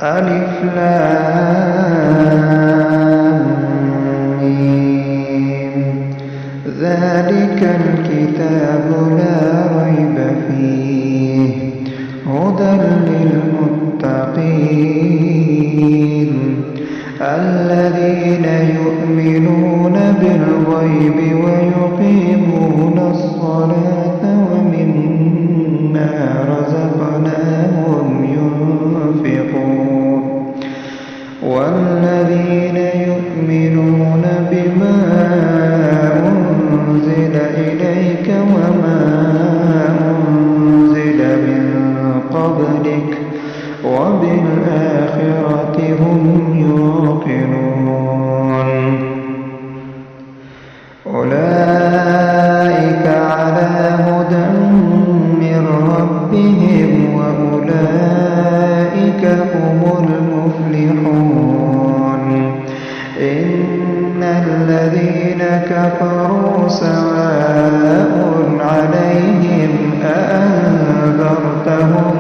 ألف لام ميم. ذلك الكتاب لا ريب فيه هدى للمتقين الذين يؤمنون بالغيب ويقيمون الصلاة ومما رزقناهم ينفقون والذين يؤمنون بما أنزل إليك وما أنزل من قبلك وبالآخرة هم يوقنون أولئك على هدى من ربهم وأولئك هم المفلحون إن الذين كفروا سواء عليهم أأنذرتهم